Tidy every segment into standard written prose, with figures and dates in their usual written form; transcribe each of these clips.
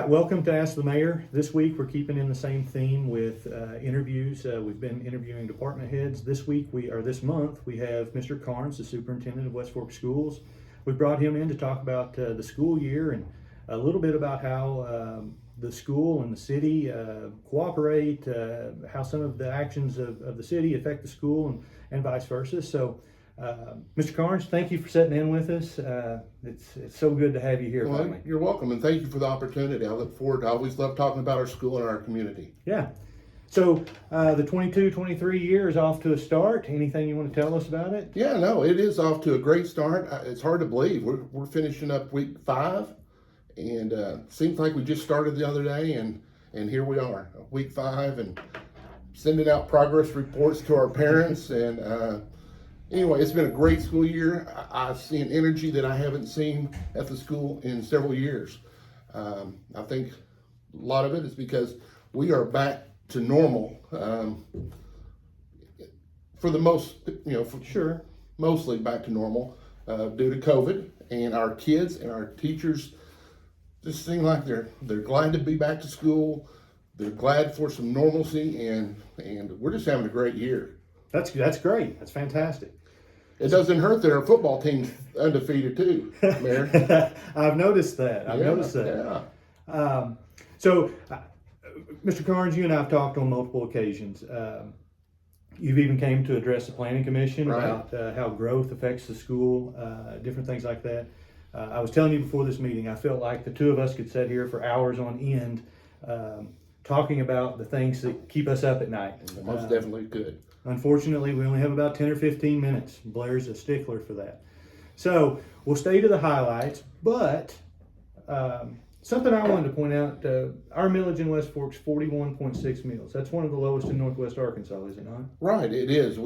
right, welcome to Ask the Mayor. This week we're keeping in the same theme with interviews. We've been interviewing department heads. This month we have Mr. Karnes, the superintendent of West Fork Schools. We brought him in to talk about the school year and a little bit about how the school and the city cooperate, how some of the actions of the city affect the school and vice versa. So Mr. Karnes, thank you for sitting in with us. It's so good to have you here. Well, you're welcome, and thank you for the opportunity. I look forward to, I always love talking about our school and our community. Yeah. So the 22-23 year is off to a start. Anything you want to tell us about it? Yeah, no, it is off to a great start. It's hard to believe. We're finishing up week 5, and seems like we just started the other day, and here we are, week 5, and sending out progress reports to our parents. And anyway, it's been a great school year. I've seen energy that I haven't seen at the school in several years. I think a lot of it is because we are back to normal for the most, mostly back to normal due to COVID. And our kids and our teachers just seem like they're glad to be back to school. They're glad for some normalcy, and we're just having a great year. That's great. That's fantastic. It doesn't hurt that our football team's undefeated too, Mayor. I've noticed that. Yeah. So, Mr. Karnes, you and I have talked on multiple occasions. You've even came to address the planning commission about how growth affects the school, different things like that. I was telling you before this meeting, I felt like the two of us could sit here for hours on end talking about the things that keep us up at night. Most definitely good. Unfortunately, we only have about 10 or 15 minutes. Blair's a stickler for that. So we'll stay to the highlights, but something I wanted to point out, our millage in West Fork's 41.6 mills. That's one of the lowest in Northwest Arkansas, is it not? Right, it is.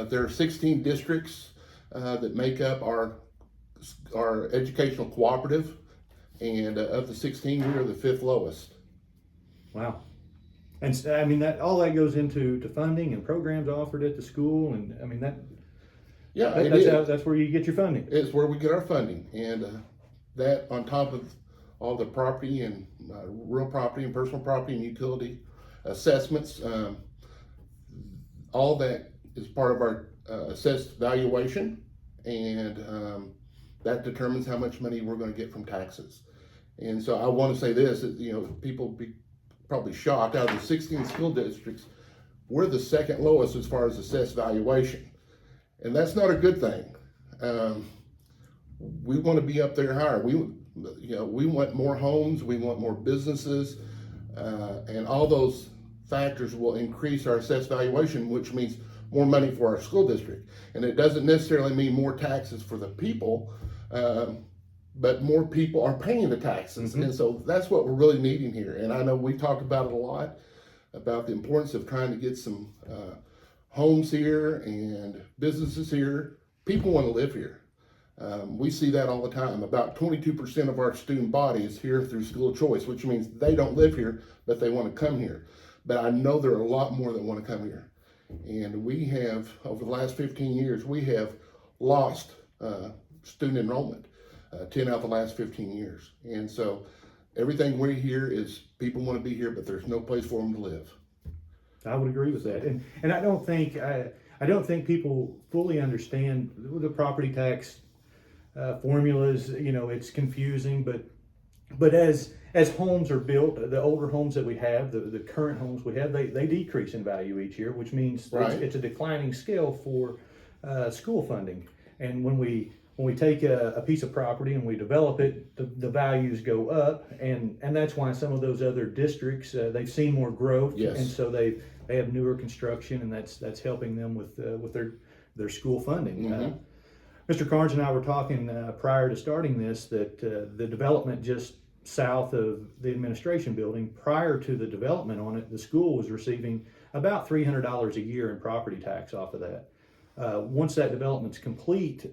There are 16 districts that make up our educational cooperative, and of the 16, we are the 5th lowest. Wow. And I mean, that all that goes into funding and programs offered at the school, and I mean that's where you get your funding. It's where we get our funding, and that on top of all the property and real property and personal property and utility assessments, all that is part of our assessed valuation, and that determines how much money we're going to get from taxes. And so I want to say this: that, people be probably shocked. Out of the 16 school districts, we're the 2nd lowest as far as assessed valuation, and that's not a good thing. We want to be up there higher. We want more homes, we want more businesses, and all those factors will increase our assessed valuation, which means more money for our school district. And it doesn't necessarily mean more taxes for the people, but more people are paying the taxes. Mm-hmm. And so that's what we're really needing here. And I know we talked about it a lot, about the importance of trying to get some homes here and businesses here. People want to live here. We see that all the time. About 22% of our student body is here through school choice, which means they don't live here, but they want to come here. But I know there are a lot more that want to come here. And we have, over the last 15 years, we have lost student enrollment, 10 out of the last 15 years. And so everything we hear is people want to be here, but there's no place for them to live. I would agree with that. And I don't think people fully understand the property tax formulas. It's confusing, but as homes are built, the older homes that we have, the current homes we have, they decrease in value each year, which means it's a declining scale for school funding. And when we take a piece of property and we develop it, the values go up, and that's why some of those other districts they've seen more growth. Yes. And so they have newer construction, and that's helping them with their school funding. Mm-hmm. Mr. Karnes and I were talking prior to starting this that the development just south of the administration building, prior to the development on it, the school was receiving about $300 a year in property tax off of that. Once that development's complete,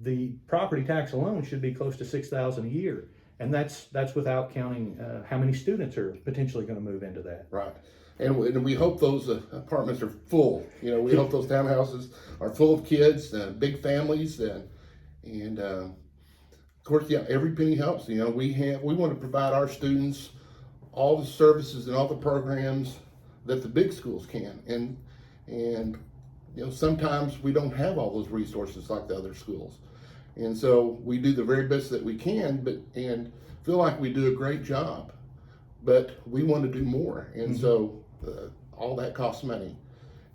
the property tax alone should be close to $6,000 a year, and that's without counting how many students are potentially going to move into that. Right. And we hope those apartments are full. We hope those townhouses are full of kids, big families, and course, yeah, every penny helps. You know, we want to provide our students all the services and all the programs that the big schools can, and you know, sometimes we don't have all those resources like the other schools, and so we do the very best that we can, and feel like we do a great job, but we want to do more, and so all that costs money,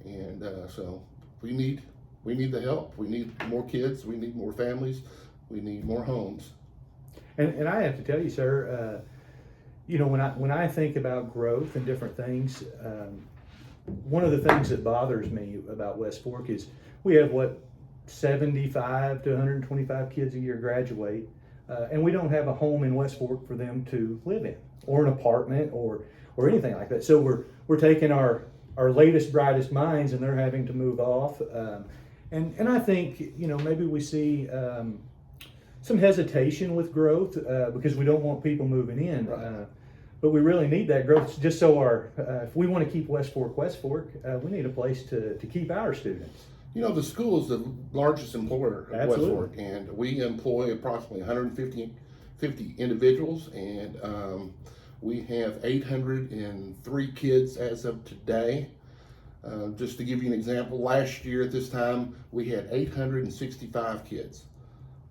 and so we need the help. We need more kids. We need more families. We need more homes. And I have to tell you, sir, you know, when I think about growth and different things, one of the things that bothers me about West Fork is we have 75 to 125 kids a year graduate, and we don't have a home in West Fork for them to live in, or an apartment, or anything like that. So we're taking our latest, brightest minds, and they're having to move off. And I think, you know, maybe we see some hesitation with growth because we don't want people moving in. Right. But we really need that growth just so if we want to keep West Fork, we need a place to keep our students. You know, the school is the largest employer of West Absolutely. Fork, and we employ approximately 150 individuals, and we have 803 kids as of today. Just to give you an example, last year at this time, we had 865 kids.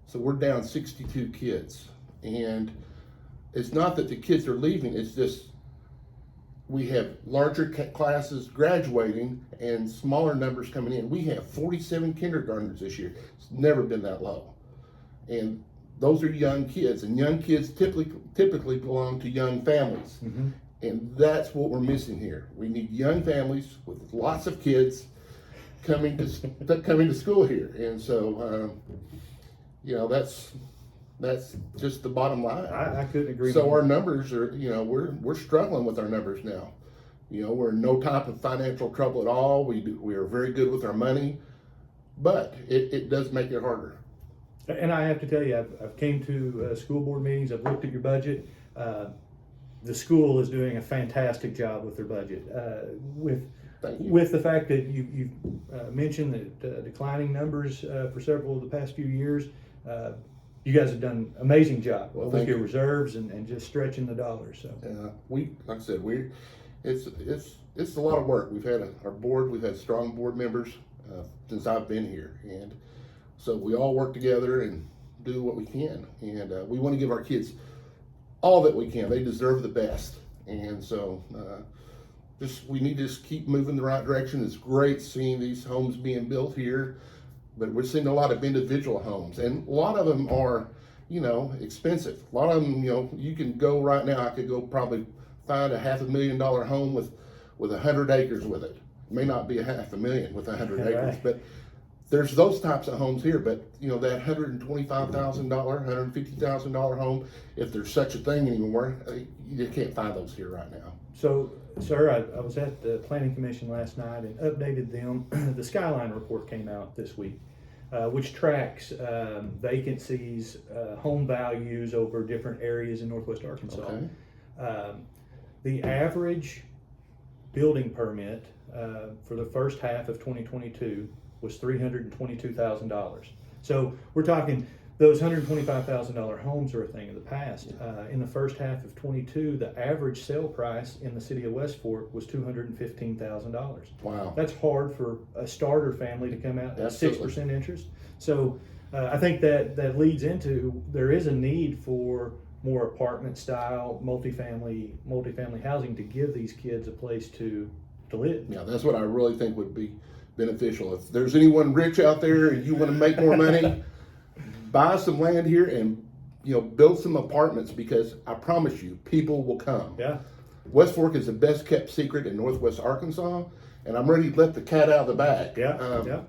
So we're down 62 kids. And it's not that the kids are leaving, it's just we have larger classes graduating and smaller numbers coming in. We have 47 kindergartners this year. It's never been that low. And those are young kids, and young kids typically belong to young families. Mm-hmm. And that's what we're missing here. We need young families with lots of kids coming to school here. And so, you know, that's just the bottom line. I couldn't agree So more. our numbers are, you know, we're struggling with our numbers now. You know, we're in no type of financial trouble at all. We are very good with our money, but it does make it harder. And I have to tell you, I've came to school board meetings, I've looked at your budget. The school is doing a fantastic job with their budget. Thank you. With the fact that you've mentioned that declining numbers for several of the past few years, you guys have done an amazing job with your reserves and just stretching the dollars. So like I said, it's a lot of work. We've had our board, we've had strong board members since I've been here, and so we all work together and do what we can, and we want to give our kids all that we can. They deserve the best, and so we need to just keep moving the right direction. It's great seeing these homes being built here, but we're seeing a lot of individual homes, and a lot of them are, you know, expensive. A lot of them, you know, you can go right now. I could go probably find a $500,000 home with 100 acres with it. It may not be a $500,000 with 100 acres, Right. but there's those types of homes here. But you know, that $125,000, $150,000 home, if there's such a thing anymore, you can't find those here right now. So, sir, I was at the Planning Commission last night and updated them. The Skyline report came out this week, which tracks vacancies, home values over different areas in Northwest Arkansas. Okay. The average building permit for the first half of 2022 was $322,000. So we're talking those $125,000 homes are a thing of the past. In the first half of 22, the average sale price in the city of West Fork was $215,000. Wow. That's hard for a starter family to come out at Absolutely. 6% interest. So I think that leads into there is a need for more apartment style, multifamily housing to give these kids a place to live. Yeah, that's what I really think would be beneficial. If there's anyone rich out there and you want to make more money, buy some land here and, you know, build some apartments, because I promise you, people will come. Yeah. West Fork is the best kept secret in Northwest Arkansas, and I'm ready to let the cat out of the bag. Yeah.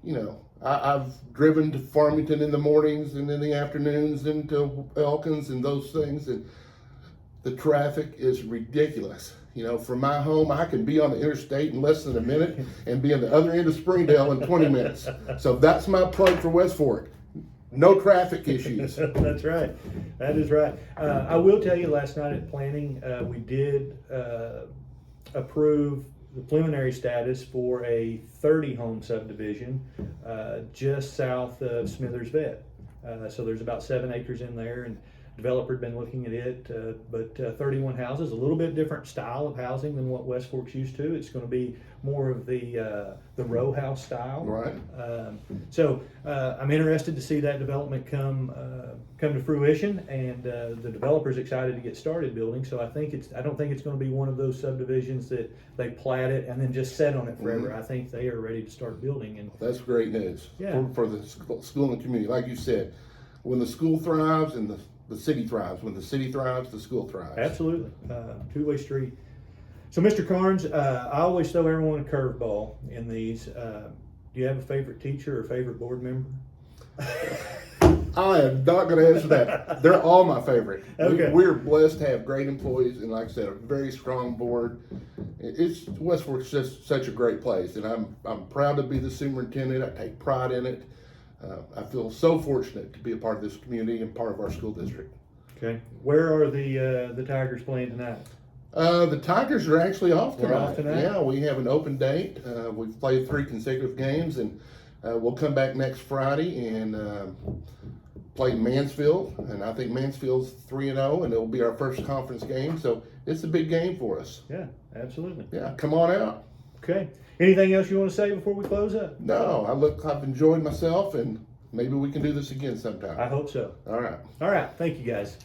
You know, I've driven to Farmington in the mornings and in the afternoons into Elkins and those things, and the traffic is ridiculous. You know, from my home, I can be on the interstate in less than a minute and be on the other end of Springdale in 20 minutes. So that's my plug for West Fork. No traffic issues. That's right. That is right. I will tell you, last night at planning, we did approve the preliminary status for a 30-home subdivision just south of Smithers Vet. So there's about 7 acres in there, and developer had been looking at it, but 31 houses, a little bit different style of housing than what West Fork's used to. It's going to be more of the row house style. Right. So I'm interested to see that development come to fruition, and the developer's excited to get started building. So I don't think it's going to be one of those subdivisions that they plat it and then just set on it forever. I think they are ready to start building. And That's great news for the school and the community. Like you said, when the school thrives and the city thrives. When the city thrives, the school thrives. Absolutely. Two-way street. So, Mr. Karnes, I always throw everyone a curveball in these. Do you have a favorite teacher or favorite board member? I am not going to answer that. They're all my favorite. Okay. We're blessed to have great employees, and like I said, a very strong board. West Fork's just such a great place, and I'm proud to be the superintendent. I take pride in it. I feel so fortunate to be a part of this community and part of our school district. Okay. Where are the Tigers playing tonight? The Tigers are actually off They're tonight. off tonight? Yeah, we have an open date. We've played 3 consecutive games, and we'll come back next Friday and play Mansfield. And I think Mansfield's 3-0, and it'll be our first conference game. So it's a big game for us. Yeah, absolutely. Yeah, come on out. Okay. Anything else you want to say before we close up? No, I've enjoyed myself, and maybe we can do this again sometime. I hope so. All right. All right. Thank you, guys.